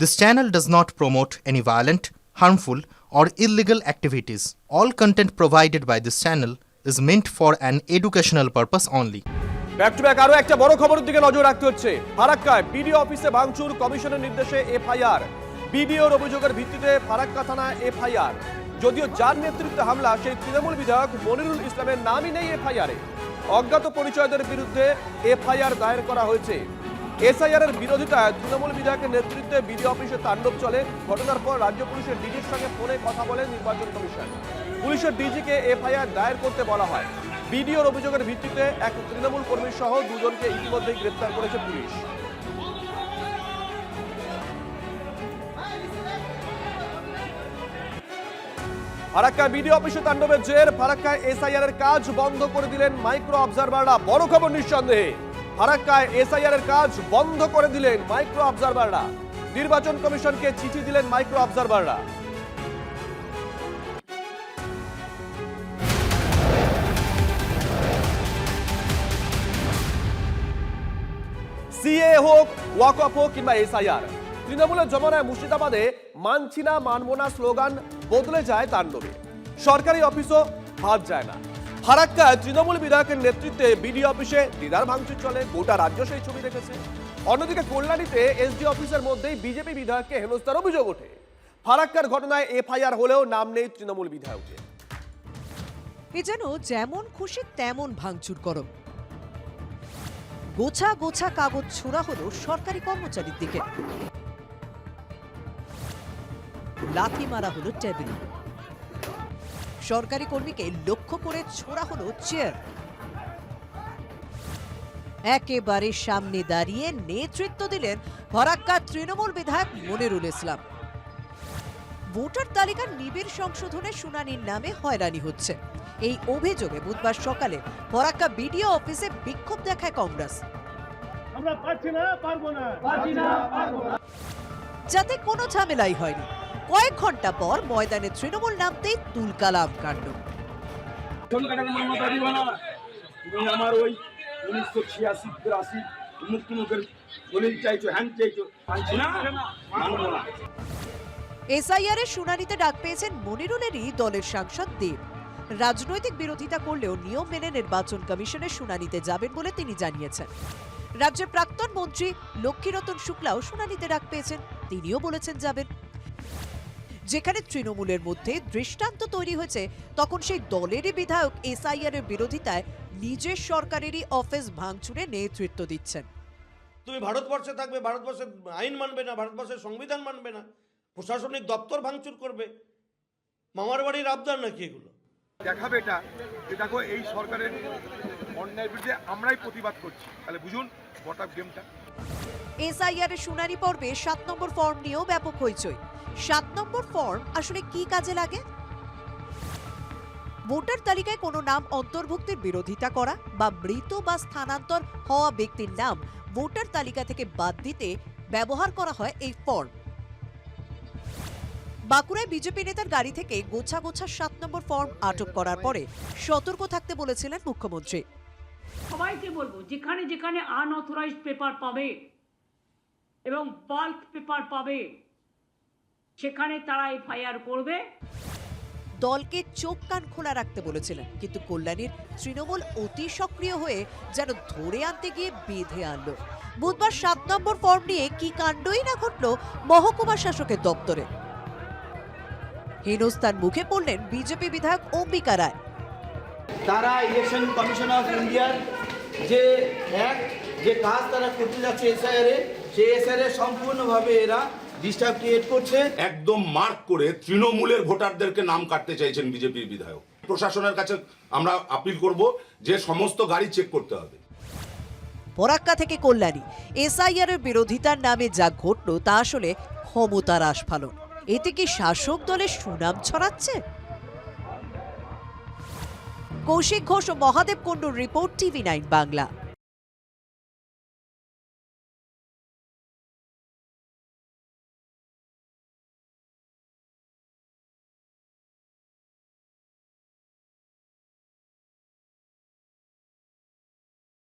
This channel does not promote any violent, harmful, or illegal activities. All content provided by this channel is meant for an educational purpose only. Back to back আরো একটা বড় খবরের দিকে নজর রাখতে হচ্ছে। ফারাক্কায় BDO অফিসে ভাঙচুর, কমিশনের নির্দেশে এফআইআর। বিডিওর অভিযোগের ভিত্তিতে ফারাক্কা থানায় এফআইআর। যদিও যার নেতৃত্বে হামলা সেই তৃণমূল বিধায়ক মনিরুল ইসলামের নামই নেই এফআইআরে। অজ্ঞাত পরিচয়দের বিরুদ্ধে এফআইআর দায়ের করা হয়েছে। এসআইআর এর বিরোধিতায় তৃণমূল বিধায়কের নেতৃত্বে বিডিও অফিসে তাণ্ডব চলে। ঘটনার পর রাজ্য পুলিশের ডিজির সঙ্গে ফোনে কথা বলে নির্বাচন কমিশন। পুলিশের ডিজিকে এফআইআর দায়ের করতে বলা হয়। বিডিওর অভিযোগের ভিত্তিতে এক তৃণমূল কর্মী সহ দুজনকে ইতিমধ্যেই গ্রেফতার করেছে পুলিশ। ফারাক্কায় বিডিও অফিসে তাণ্ডবের জের। ফারাক্কায় এসআইআর এর কাজ বন্ধ করে দিলেন মাইক্রো অবজারভাররা। বড় খবর নিঃসন্দেহে, ফারাক্কায় এসআইআর এর কাজ বন্ধ করে দিলেন মাইক্রো অবজারভাররা। নির্বাচন কমিশনকে চিঠি দিলেন মাইক্রো অবজারভাররা। সিএ হোক, ওয়াকফ হোক কিংবা এসআইআর, তৃণমূলের জমানায় মুর্শিদাবাদে মানছি না মানবো না স্লোগান বদলে যায় তাণ্ডবে। সরকারি অফিসও বাদ যায় না। ফারাক্কায় তৃণমূল বিধায়কের নেতৃত্বে বিডিও অফিসে দিদার ভাঙচুর চলে। গোটা রাজ্য সেই ছবি দেখেছে। অন্যদিকে কল্যাণীতে এসডি অফিসের মধ্যেই বিজেপি বিধায়ককে হেনস্থার অভিযোগ ওঠে। ফারাক্কার ঘটনায় এফআইআর হলেও নাম নেই তৃণমূল বিধায়কের। এ যেন যেমন খুশি তেমন ভাঙচুর করো। গোছা গোছা কাগজ ছোড়া হলো সরকারি কর্মচারীর দিকে, লাথি মারা হলো টেবিল, সরকারি কর্মীকে লক্ষ্য করে ছোড়া হলো চেয়ার। একেবারে সামনে দাঁড়িয়ে নেতৃত্ব দিলেন ফারাক্কার তৃণমূল বিধায়ক মনিরুল ইসলাম। ভোটার তালিকার নিবিড় সংশোধনের শুনানির নামে হয়রানি হচ্ছে, এই অভিযোগে বুধবার সকালে ফারাক্কা বিডিও অফিসে বিক্ষোভ দেখায় কংগ্রেস। যাতে কোনো ঝামেলাই হয়নি। কয়েক ঘন্টা পর ময়দানে তৃণমূল নামতেই তুলকালাম কাণ্ড। আমার ওই 1986-83 মুক্তিমুখের দলিল চাইছো, হ্যান্ড চাইছো, এসআইআর এর শুনানিতে ডাক পেয়েছেন মনিরুলেরই দলের সাংসদ দেব। রাজনৈতিক বিরোধিতা করলেও নিয়ম মেনে নির্বাচন কমিশনের শুনানিতে যাবেন বলে তিনি জানিয়েছেন। রাজ্যের প্রাক্তন মন্ত্রী লক্ষ্মীরতন শুক্লাও শুনানিতে ডাক পেয়েছেন, তিনিও বলেছেন যাবেন। যেখানে তৃণমূলের মধ্যে দৃষ্টান্ত তৈরি হয়েছে, তখন সেই দলেরই বিধায়ক এসআইআর এর বিরোধিতায় নিজের সরকারেরই অফিস ভাঙচুরে নেতৃত্ব দিচ্ছেন। তুমি ভারতবর্ষে থাকবে, ভারতবর্ষের আইন মানবে না, ভারতবর্ষের সংবিধান মানবে না, প্রশাসনিক দপ্তর ভাঙচুর করবে। মামার বাড়ির আবদার নাকি এগুলো? দেখাবে এটা দেখো, এই সরকারের অন্যায়ের বিরুদ্ধে আমরাই প্রতিবাদ করছি। তাহলে বুঝুন গোটা গেমটা। এসআইআর এর শুনানি পর্বে 7 নম্বর ফর্ম নিয়েও ব্যাপক হইচই। 7 নম্বর ফর্ম আসলে কি কাজে লাগে? ভোটার তালিকায় কোনো নাম অন্তর্ভুক্তির বিরোধিতা করা বা মৃত বা স্থানান্তর হওয়া ব্যক্তির নাম ভোটার তালিকা থেকে বাদ দিতে ব্যবহার করা হয় এই ফর্ম। বাঁকুড়ায় বিজেপি নেতার গাড়ি থেকে গোছা গোছা 7 নম্বর ফর্ম আটক করার পরে সতর্ক থাকতে বলেছিলেন মুখ্যমন্ত্রী। সবাইকে বলবো, যেখানে যেখানে আনঅথরাইজড পেপার পাবে এবং বাল্ক পেপার পাবে, সেখানে তারা এফআইআর করবে। দলকে চোখ কান খোলা রাখতে বলেছিলেন, কিন্তু কল্যাণীর তৃণমূল অতি সক্রিয় হয়ে যেন ধরে আনতে গিয়ে বেঁধে আনলো। বুধবার 7 নম্বর ফর্ম নিয়ে কি কাণ্ডই না ঘটলো মহকুমা শাসকের দপ্তরে। হেনস্থার মুখে পড়লেন বিজেপি বিধায়ক অম্বিকা রায়। তারা ইলেকশন কমিশন অফ ইন্ডিয়ার যে কাজ তারা করতে যাচ্ছে এসআইআর, সেই এসআইআর সম্পূর্ণভাবে এরা ডিস্টার্ব ক্রিয়েট করছে। একদম মার্ক করে তৃণমূলের ভোটারদেরকে নাম কাটতে চাইছেন বিজেপির বিধায়ক। প্রশাসনের কাছে আমরা আপিল করব যে সমস্ত গাড়ি চেক করতে হবে। ফারাক্কা থেকে কল্যাণী এসআইআর এর বিরোধিতার নামে যা ঘটলো তা আসলে ক্ষমতার আস্ফালন। এতে কি শাসক দলের সুনাম ছড়াচ্ছে? কৌশিক ঘোষ ও মহাদেব কুণ্ডুর রিপোর্ট, TV9 বাংলা।